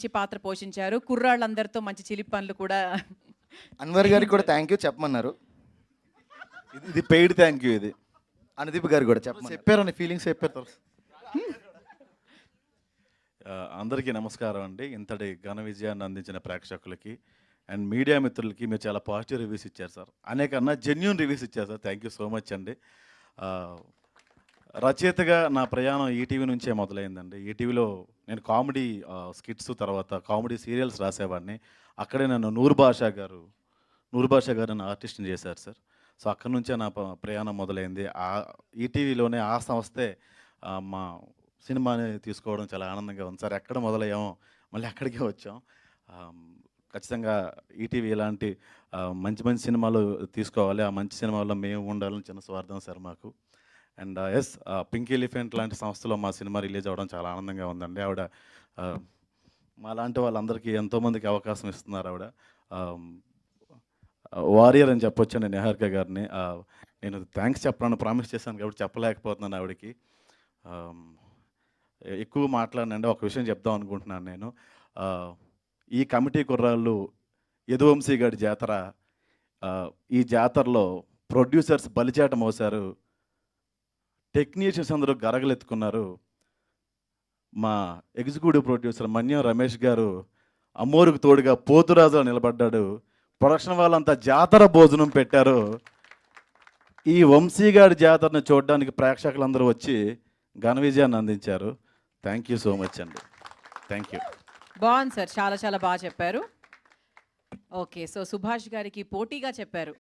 మంచి పాత్ర పోషించారు. కుర్రాళ్ళందరితో మంచి చిలిపి పనులు కూడా. అన్వర్ గారికి కూడా థ్యాంక్ యూ చెప్పమన్నారు. ఇది పెయిడ్ థ్యాంక్ యూ. ఇది అనుదీప్ గారికి కూడా చెప్పమన్నారు. చెప్పారని ఫీలింగ్స్ చెప్పారు. అందరికీ నమస్కారం అండి. ఇంతటి ఘన విజయాన్ని అందించిన ప్రేక్షకులకి అండ్ మీడియా మిత్రులకి మీరు చాలా పాజిటివ్ రివ్యూస్ ఇచ్చారు సార్. అనేకన్నా జెన్యూన్ రివ్యూస్ ఇచ్చారు sir. Thank you so much అండి. రచయితగా నా ప్రయాణం ఈటీవీ నుంచే మొదలైందండి. ఈటీవీలో నేను కామెడీ స్కిట్స్ తర్వాత కామెడీ సీరియల్స్ రాసేవాడిని. అక్కడే నన్ను నూర్ బాషా గారు నన్ను ఆర్టిస్ట్ని చేశారు సార్. సో అక్కడి నుంచే నా ప్రయాణం మొదలైంది. ఈటీవీలోనే ఆ సంస్థే మా సినిమాని తీసుకోవడం చాలా ఆనందంగా ఉంది సార్. ఎక్కడ మొదలయ్యామో మళ్ళీ అక్కడికే వచ్చాం. ఖచ్చితంగా ఈటీవీ ఇలాంటి మంచి మంచి సినిమాలు తీసుకోవాలి. ఆ మంచి సినిమాల్లో మేము ఉండాలని చిన్న స్వార్థం సార్ మాకు. అండ్ ఎస్, పింక్ ఎలిఫెంట్ లాంటి సంస్థలో మా సినిమా రిలీజ్ అవ్వడం చాలా ఆనందంగా ఉందండి. ఆవిడ మా లాంటి వాళ్ళందరికీ ఎంతోమందికి అవకాశం ఇస్తున్నారు. ఆవిడ వారియర్ అని చెప్పొచ్చు నేను నిహారిక గారిని. నేను థ్యాంక్స్ చెప్పాలని ప్రామిస్ చేశాను కాబట్టి చెప్పలేకపోతున్నాను ఆవిడకి. ఎక్కువ మాట్లాడినండి. ఒక విషయం చెప్దాం అనుకుంటున్నాను నేను. ఈ కమిటీ కుర్రాళ్ళు యదువంశీ గారి జాతర, ఈ జాతరలో ప్రొడ్యూసర్స్ బలిచేట మోసారు, టెక్నీషియన్స్ అందరూ గరగలెత్తుకున్నారు. మా ఎగ్జిక్యూటివ్ ప్రొడ్యూసర్ మన్యం రమేష్ గారు అమ్మోరుకు తోడుగా పోతురాజులో నిలబడ్డాడు. ప్రొడక్షన్ వాళ్ళంతా జాతర భోజనం పెట్టారు. ఈ వంశీగాడి జాతరను చూడడానికి ప్రేక్షకులందరూ వచ్చి ఘన విజయాన్ని అందించారు. థ్యాంక్ యూ సో మచ్ అండి. Thank you. బాగుంది సార్, చాలా చాలా బాగా చెప్పారు. ఓకే, సో సుభాష్ గారికి పోటీగా చెప్పారు.